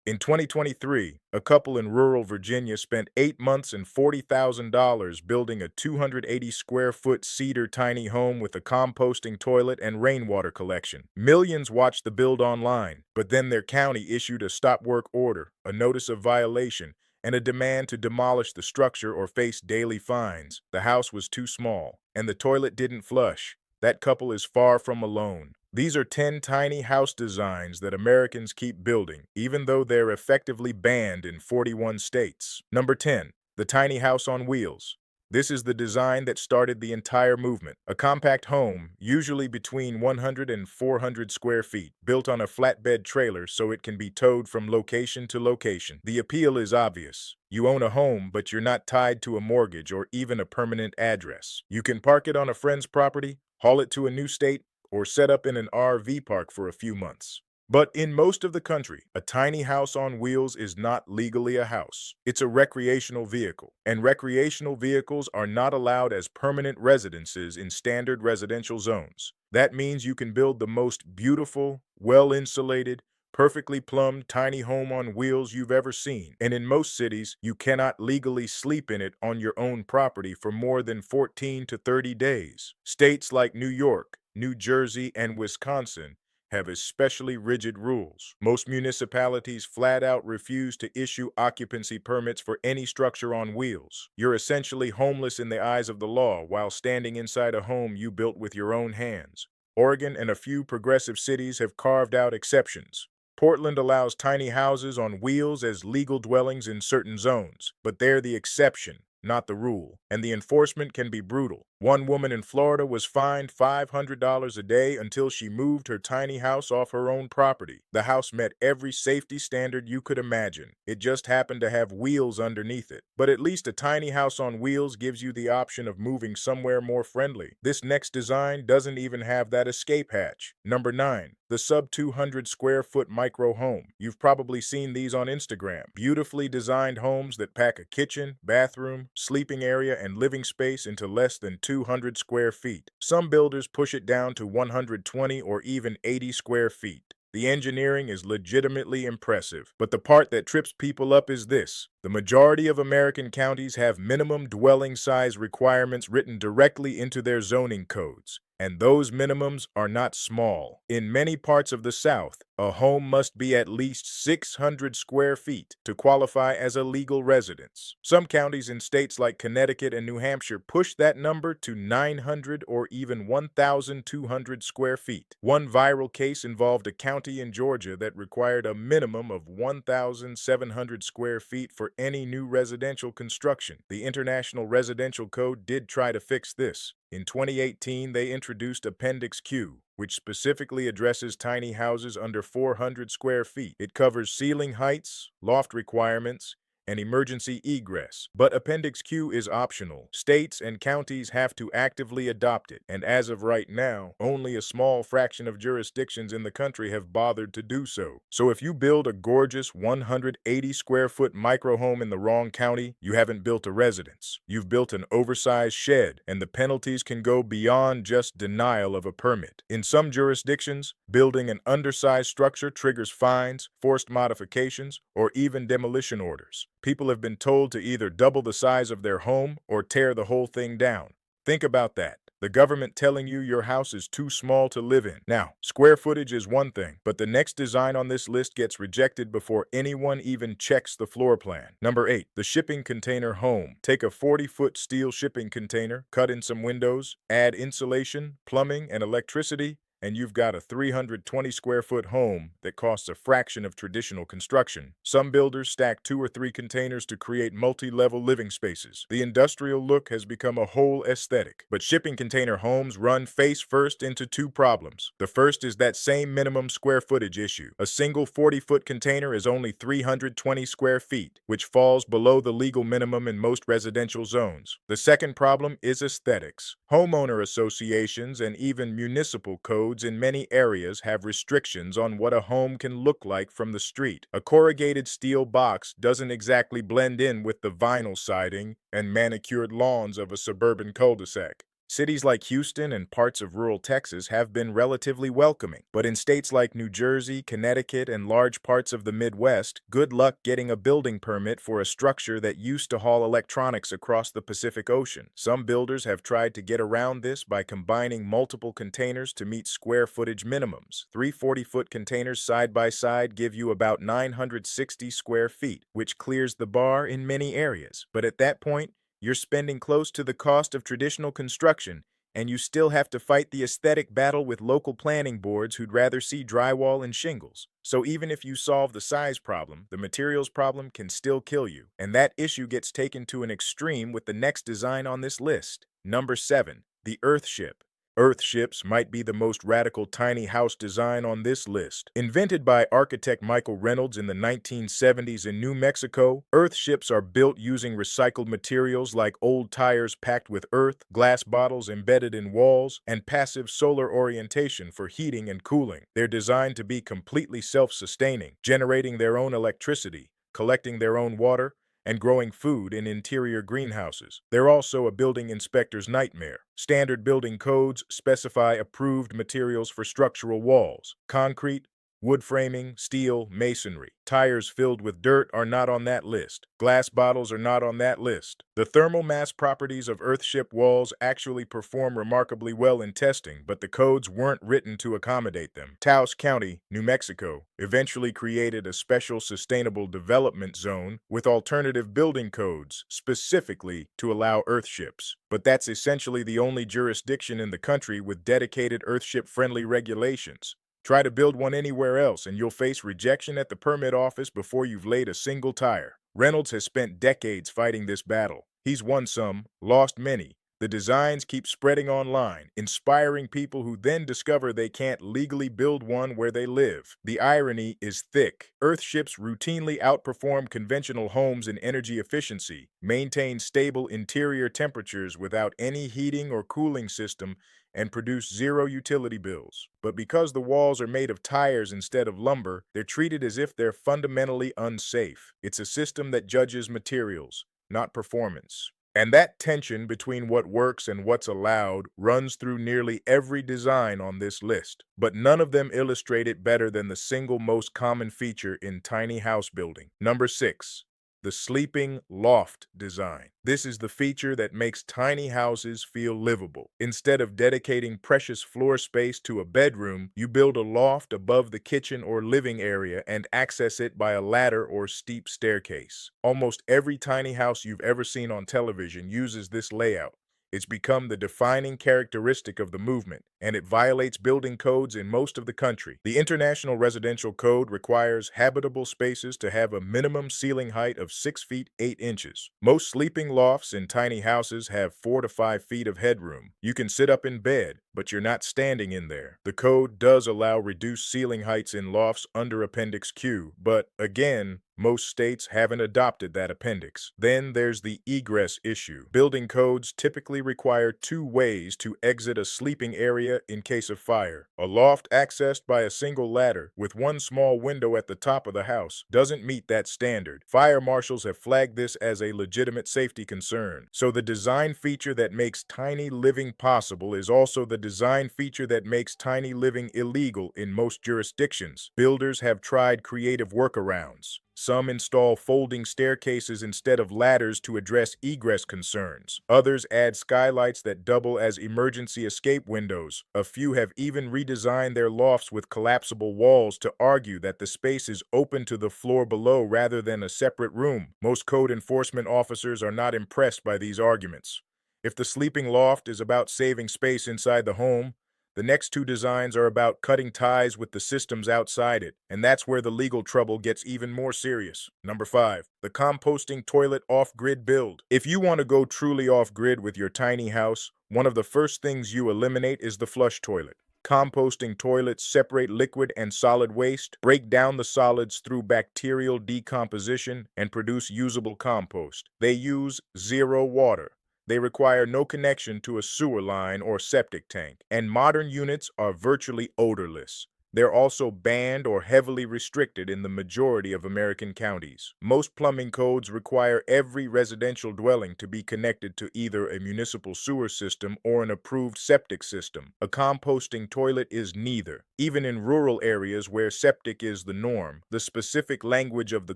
In 2023, a couple in rural Virginia spent 8 months and $40,000 building a 280 square foot cedar tiny home with a composting toilet and rainwater collection. Millions watched the build online, but then their county issued a stop work order, a notice of violation, and a demand to demolish the structure or face daily fines. The house was too small, and the toilet didn't flush. That couple is far from alone. These are 10 tiny house designs that Americans keep building, even though they're effectively banned in 41 states. Number 10. The tiny house on wheels. This is the design that started the entire movement. A compact home, usually between 100 and 400 square feet, built on a flatbed trailer so it can be towed from location to location. The appeal is obvious. You own a home, but you're not tied to a mortgage or even a permanent address. You can park it on a friend's property, haul it to a new state, or set up in an RV park for a few months. But in most of the country, a tiny house on wheels is not legally a house. It's a recreational vehicle, and recreational vehicles are not allowed as permanent residences in standard residential zones. That means you can build the most beautiful, well-insulated, perfectly plumbed tiny home on wheels you've ever seen. And in most cities, you cannot legally sleep in it on your own property for more than 14 to 30 days. States like New York, New Jersey, and Wisconsin have especially rigid rules. Most municipalities flat out refuse to issue occupancy permits for any structure on wheels. You're essentially homeless in the eyes of the law while standing inside a home you built with your own hands. Oregon and a few progressive cities have carved out exceptions. Portland allows tiny houses on wheels as legal dwellings in certain zones, but they're the exception, not the rule, and the enforcement can be brutal. One woman in Florida was fined $500 a day until she moved her tiny house off her own property. The house met every safety standard you could imagine. It just happened to have wheels underneath it. But at least a tiny house on wheels gives you the option of moving somewhere more friendly. This next design doesn't even have that escape hatch. Number 9. The sub 200 square foot micro home. You've probably seen these on Instagram. Beautifully designed homes that pack a kitchen, bathroom, sleeping area, and living space into less than 200 square feet. Some builders push it down to 120 or even 80 square feet. The engineering is legitimately impressive, but the part that trips people up is this. The majority of American counties have minimum dwelling size requirements written directly into their zoning codes, and those minimums are not small. In many parts of the South, a home must be at least 600 square feet to qualify as a legal residence. Some counties in states like Connecticut and New Hampshire push that number to 900 or even 1,200 square feet. One viral case involved a county in Georgia that required a minimum of 1,700 square feet for any new residential construction. The International Residential Code did try to fix this. In 2018, they introduced Appendix Q, which specifically addresses tiny houses under 400 square feet. It covers ceiling heights, loft requirements, and emergency egress. But Appendix Q is optional. States and counties have to actively adopt it, and as of right now, only a small fraction of jurisdictions in the country have bothered to do so. So if you build a gorgeous 180 square foot micro home in the wrong county, you haven't built a residence. You've built an oversized shed, and the penalties can go beyond just denial of a permit. In some jurisdictions, building an undersized structure triggers fines, forced modifications, or even demolition orders. People have been told to either double the size of their home or tear the whole thing down. Think about that. The government telling you your house is too small to live in. Now, square footage is one thing, but the next design on this list gets rejected before anyone even checks the floor plan. Number 8. The shipping container home. Take a 40-foot steel shipping container, cut in some windows, add insulation, plumbing, and electricity, and you've got a 320 square foot home that costs a fraction of traditional construction. Some builders stack 2 or 3 containers to create multi-level living spaces. The industrial look has become a whole aesthetic. But shipping container homes run face first into 2 problems. The first is that same minimum square footage issue. A single 40-foot container is only 320 square feet, which falls below the legal minimum in most residential zones. The second problem is aesthetics. Homeowner associations and even municipal codes in many areas have restrictions on what a home can look like from the street. A corrugated steel box doesn't exactly blend in with the vinyl siding and manicured lawns of a suburban cul-de-sac. Cities like Houston and parts of rural Texas have been relatively welcoming, but in states like New Jersey, Connecticut, and large parts of the Midwest, good luck getting a building permit for a structure that used to haul electronics across the Pacific Ocean. Some builders have tried to get around this by combining multiple containers to meet square footage minimums. Three 40-foot containers side by side give you about 960 square feet, which clears the bar in many areas. But at that point, you're spending close to the cost of traditional construction, and you still have to fight the aesthetic battle with local planning boards who'd rather see drywall and shingles. So even if you solve the size problem, the materials problem can still kill you. And that issue gets taken to an extreme with the next design on this list. Number 7. The Earthship. Earthships might be the most radical tiny house design on this list. Invented by architect Michael Reynolds in the 1970s in New Mexico, earthships are built using recycled materials like old tires packed with earth, glass bottles embedded in walls, and passive solar orientation for heating and cooling. They're designed to be completely self-sustaining, generating their own electricity, collecting their own water, and growing food in interior greenhouses. They're also a building inspector's nightmare. Standard building codes specify approved materials for structural walls: concrete, wood framing, steel, masonry. Tires filled with dirt are not on that list. Glass bottles are not on that list. The thermal mass properties of earthship walls actually perform remarkably well in testing, but the codes weren't written to accommodate them. Taos County, New Mexico, eventually created a special sustainable development zone with alternative building codes, specifically to allow earthships. But that's essentially the only jurisdiction in the country with dedicated earthship-friendly regulations. Try to build one anywhere else, and you'll face rejection at the permit office before you've laid a single tire. Reynolds has spent decades fighting this battle. He's won some, lost many. The designs keep spreading online, inspiring people who then discover they can't legally build one where they live. The irony is thick. Earthships routinely outperform conventional homes in energy efficiency, maintain stable interior temperatures without any heating or cooling system, and produce zero utility bills. But because the walls are made of tires instead of lumber, they're treated as if they're fundamentally unsafe. It's a system that judges materials, not performance. And that tension between what works and what's allowed runs through nearly every design on this list. But none of them illustrate it better than the single most common feature in tiny house building. Number 6. The sleeping loft design. This is the feature that makes tiny houses feel livable. Instead of dedicating precious floor space to a bedroom, you build a loft above the kitchen or living area and access it by a ladder or steep staircase. Almost every tiny house you've ever seen on television uses this layout. It's become the defining characteristic of the movement, and it violates building codes in most of the country. The International Residential Code requires habitable spaces to have a minimum ceiling height of 6 feet 8 inches. Most sleeping lofts in tiny houses have 4 to 5 feet of headroom. You can sit up in bed, but you're not standing in there. The code does allow reduced ceiling heights in lofts under Appendix Q, but again, most states haven't adopted that appendix. Then there's the egress issue. Building codes typically require 2 ways to exit a sleeping area in case of fire. A loft accessed by a single ladder with one small window at the top of the house doesn't meet that standard. Fire marshals have flagged this as a legitimate safety concern. So the design feature that makes tiny living possible is also the design feature that makes tiny living illegal in most jurisdictions. Builders have tried creative workarounds. Some install folding staircases instead of ladders to address egress concerns. Others add skylights that double as emergency escape windows. A few have even redesigned their lofts with collapsible walls to argue that the space is open to the floor below rather than a separate room. Most code enforcement officers are not impressed by these arguments. If the sleeping loft is about saving space inside the home, the next 2 designs are about cutting ties with the systems outside it, and that's where the legal trouble gets even more serious. Number 5. The composting toilet off-grid build. If you want to go truly off-grid with your tiny house, one of the first things you eliminate is the flush toilet. Composting toilets separate liquid and solid waste, break down the solids through bacterial decomposition, and produce usable compost. They use 0 water. They require no connection to a sewer line or septic tank, and modern units are virtually odorless. They're also banned or heavily restricted in the majority of American counties. Most plumbing codes require every residential dwelling to be connected to either a municipal sewer system or an approved septic system. A composting toilet is neither. Even in rural areas where septic is the norm, the specific language of the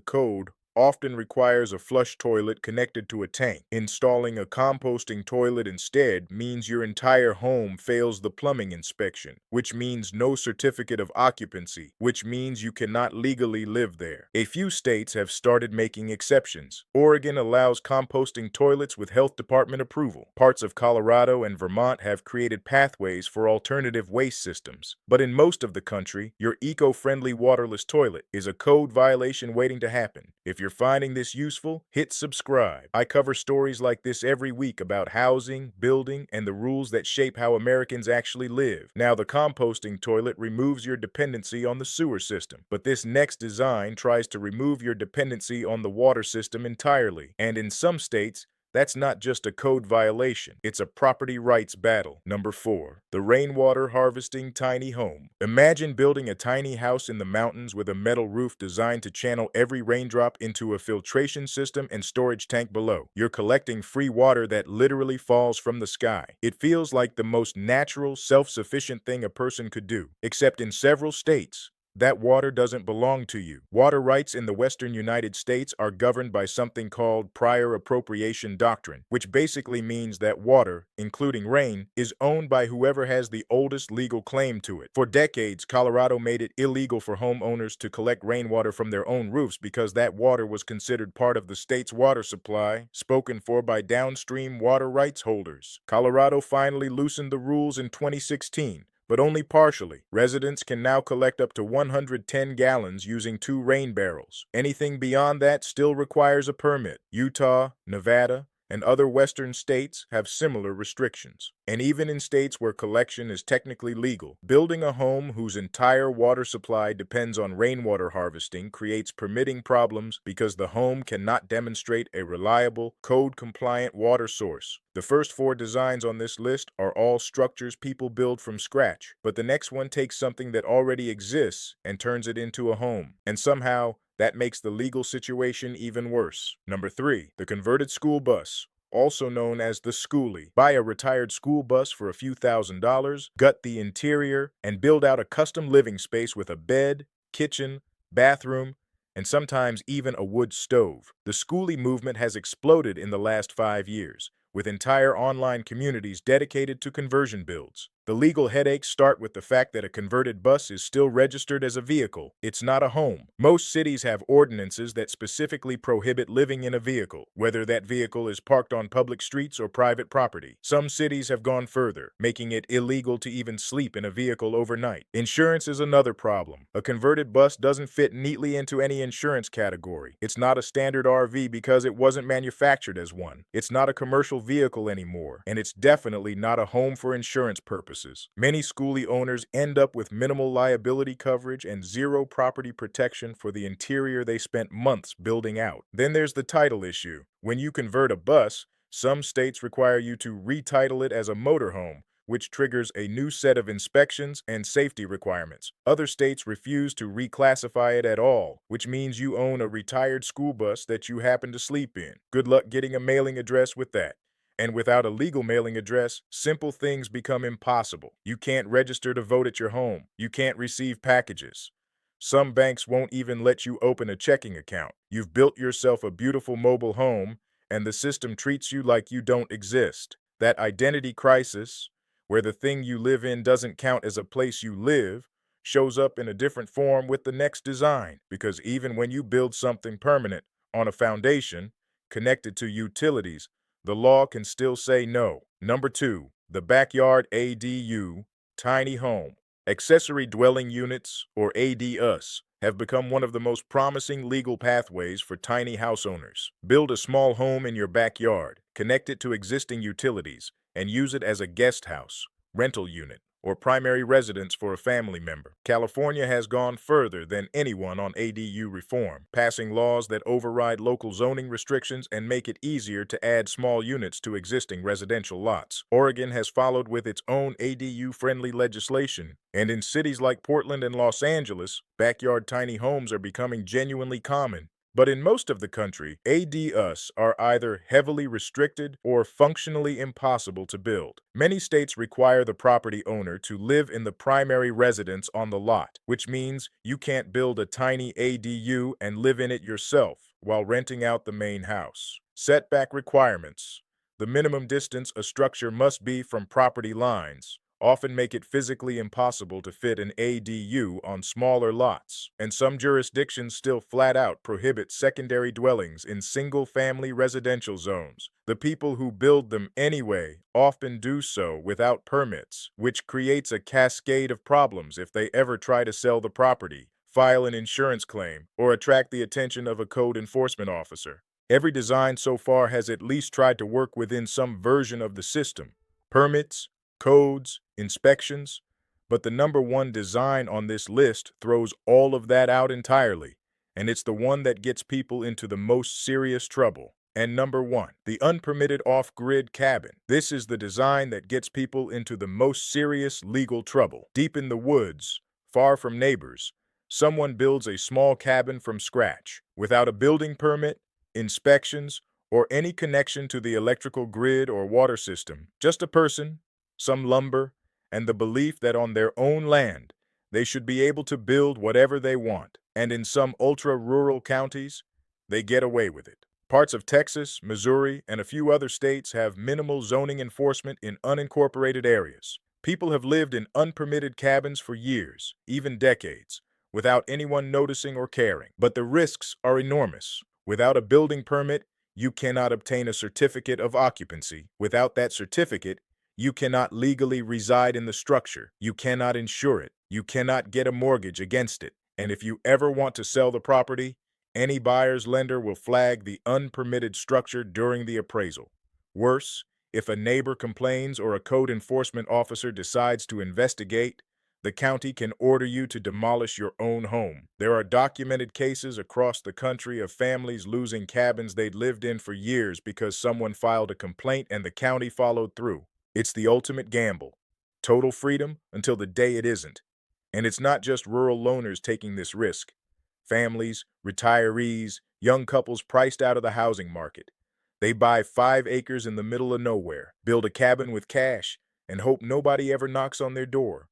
code often requires a flush toilet connected to a tank. Installing a composting toilet instead means your entire home fails the plumbing inspection, which means no certificate of occupancy, which means you cannot legally live there. A few states have started making exceptions. Oregon allows composting toilets with health department approval. Parts of Colorado and Vermont have created pathways for alternative waste systems. But in most of the country, your eco-friendly waterless toilet is a code violation waiting to happen. If you're finding this useful, hit subscribe. I cover stories like this every week about housing, building, and the rules that shape how Americans actually live. Now, the composting toilet removes your dependency on the sewer system, but this next design tries to remove your dependency on the water system entirely. And in some states, that's not just a code violation, it's a property rights battle. Number 4. The rainwater harvesting tiny home. Imagine building a tiny house in the mountains with a metal roof designed to channel every raindrop into a filtration system and storage tank below. You're collecting free water that literally falls from the sky. It feels like the most natural, self-sufficient thing a person could do. Except in several states, that water doesn't belong to you. Water rights in the western United States are governed by something called prior appropriation doctrine, which basically means that water, including rain, is owned by whoever has the oldest legal claim to it. For decades, Colorado made it illegal for homeowners to collect rainwater from their own roofs because that water was considered part of the state's water supply, spoken for by downstream water rights holders. Colorado finally loosened the rules in 2016. But only partially. Residents can now collect up to 110 gallons using 2 rain barrels. Anything beyond that still requires a permit. Utah, Nevada, and other western states have similar restrictions. And even in states where collection is technically legal, building a home whose entire water supply depends on rainwater harvesting creates permitting problems because the home cannot demonstrate a reliable, code-compliant water source. The first 4 designs on this list are all structures people build from scratch, but the next one takes something that already exists and turns it into a home. And somehow, that makes the legal situation even worse. Number 3, the converted school bus, also known as the schoolie. Buy a retired school bus for a few $1,000s, gut the interior, and build out a custom living space with a bed, kitchen, bathroom, and sometimes even a wood stove. The schoolie movement has exploded in the last 5 years, with entire online communities dedicated to conversion builds. The legal headaches start with the fact that a converted bus is still registered as a vehicle. It's not a home. Most cities have ordinances that specifically prohibit living in a vehicle, whether that vehicle is parked on public streets or private property. Some cities have gone further, making it illegal to even sleep in a vehicle overnight. Insurance is another problem. A converted bus doesn't fit neatly into any insurance category. It's not a standard RV because it wasn't manufactured as one. It's not a commercial vehicle anymore, and it's definitely not a home for insurance purposes. Many schoolie owners end up with minimal liability coverage and zero property protection for the interior they spent months building out. Then there's the title issue. When you convert a bus, some states require you to retitle it as a motorhome, which triggers a new set of inspections and safety requirements. Other states refuse to reclassify it at all, which means you own a retired school bus that you happen to sleep in. Good luck getting a mailing address with that. And without a legal mailing address, simple things become impossible. You can't register to vote at your home. You can't receive packages. Some banks won't even let you open a checking account. You've built yourself a beautiful mobile home, and the system treats you like you don't exist. That identity crisis, where the thing you live in doesn't count as a place you live, shows up in a different form with the next design, because even when you build something permanent on a foundation connected to utilities, the law can still say no. Number 2, the backyard ADU, tiny home. Accessory dwelling units, or ADUs, have become one of the most promising legal pathways for tiny house owners. Build a small home in your backyard, connect it to existing utilities, and use it as a guest house, rental unit, or primary residence for a family member. California has gone further than anyone on ADU reform, passing laws that override local zoning restrictions and make it easier to add small units to existing residential lots. Oregon has followed with its own ADU-friendly legislation, and in cities like Portland and Los Angeles, backyard tiny homes are becoming genuinely common. But in most of the country, ADUs are either heavily restricted or functionally impossible to build. Many states require the property owner to live in the primary residence on the lot, which means you can't build a tiny ADU and live in it yourself while renting out the main house. Setback requirements. The minimum distance a structure must be from property lines often make it physically impossible to fit an ADU on smaller lots, and some jurisdictions still flat out prohibit secondary dwellings in single-family residential zones. The people who build them anyway often do so without permits, which creates a cascade of problems if they ever try to sell the property, file an insurance claim, or attract the attention of a code enforcement officer. Every design so far has at least tried to work within some version of the system. Permits, codes, inspections, but the number one design on this list throws all of that out entirely, and it's the one that gets people into the most serious trouble. And number one, the unpermitted off-grid cabin. This is the design that gets people into the most serious legal trouble. Deep in the woods, far from neighbors, someone builds a small cabin from scratch, without a building permit, inspections, or any connection to the electrical grid or water system. Just a person, some lumber, and the belief that on their own land, they should be able to build whatever they want. And in some ultra-rural counties, they get away with it. Parts of Texas, Missouri, and a few other states have minimal zoning enforcement in unincorporated areas. People have lived in unpermitted cabins for years, even decades, without anyone noticing or caring. But the risks are enormous. Without a building permit, you cannot obtain a certificate of occupancy. Without that certificate, you cannot legally reside in the structure. You cannot insure it. You cannot get a mortgage against it. And if you ever want to sell the property, any buyer's lender will flag the unpermitted structure during the appraisal. Worse, if a neighbor complains or a code enforcement officer decides to investigate, the county can order you to demolish your own home. There are documented cases across the country of families losing cabins they'd lived in for years because someone filed a complaint and the county followed through. It's the ultimate gamble. Total freedom until the day it isn't. And it's not just rural loners taking this risk. Families, retirees, young couples priced out of the housing market. They buy 5 acres in the middle of nowhere, build a cabin with cash, and hope nobody ever knocks on their door.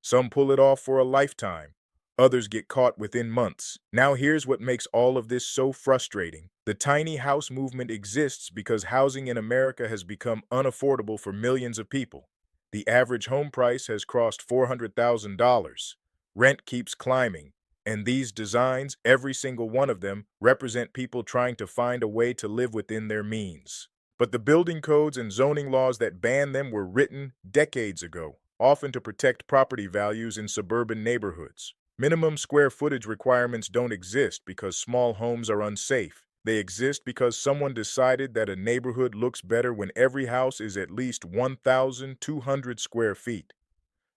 Some pull it off for a lifetime. Others get caught within months. Now here's what makes all of this so frustrating. The tiny house movement exists because housing in America has become unaffordable for millions of people. The average home price has crossed $400,000. Rent keeps climbing. And these designs, every single one of them, represent people trying to find a way to live within their means. But the building codes and zoning laws that ban them were written decades ago, often to protect property values in suburban neighborhoods. Minimum square footage requirements don't exist because small homes are unsafe. They exist because someone decided that a neighborhood looks better when every house is at least 1,200 square feet.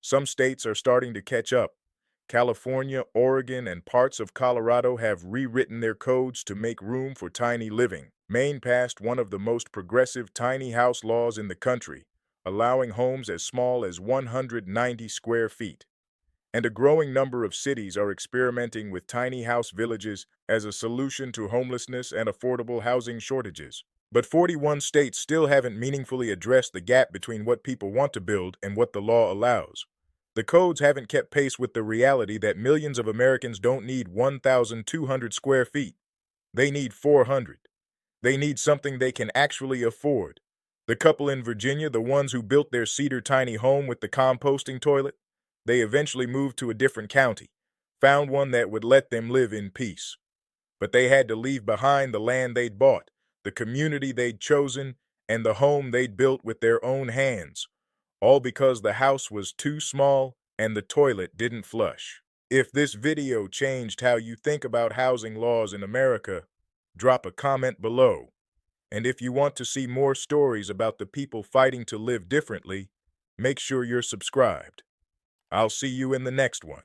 Some states are starting to catch up. California, Oregon, and parts of Colorado have rewritten their codes to make room for tiny living. Maine passed one of the most progressive tiny house laws in the country, allowing homes as small as 190 square feet. And a growing number of cities are experimenting with tiny house villages as a solution to homelessness and affordable housing shortages. But 41 states still haven't meaningfully addressed the gap between what people want to build and what the law allows. The codes haven't kept pace with the reality that millions of Americans don't need 1,200 square feet. They need 400. They need something they can actually afford. The couple in Virginia, the ones who built their cedar tiny home with the composting toilet, they eventually moved to a different county, found one that would let them live in peace. But they had to leave behind the land they'd bought, the community they'd chosen, and the home they'd built with their own hands, all because the house was too small and the toilet didn't flush. If this video changed how you think about housing laws in America, drop a comment below. And if you want to see more stories about the people fighting to live differently, make sure you're subscribed. I'll see you in the next one.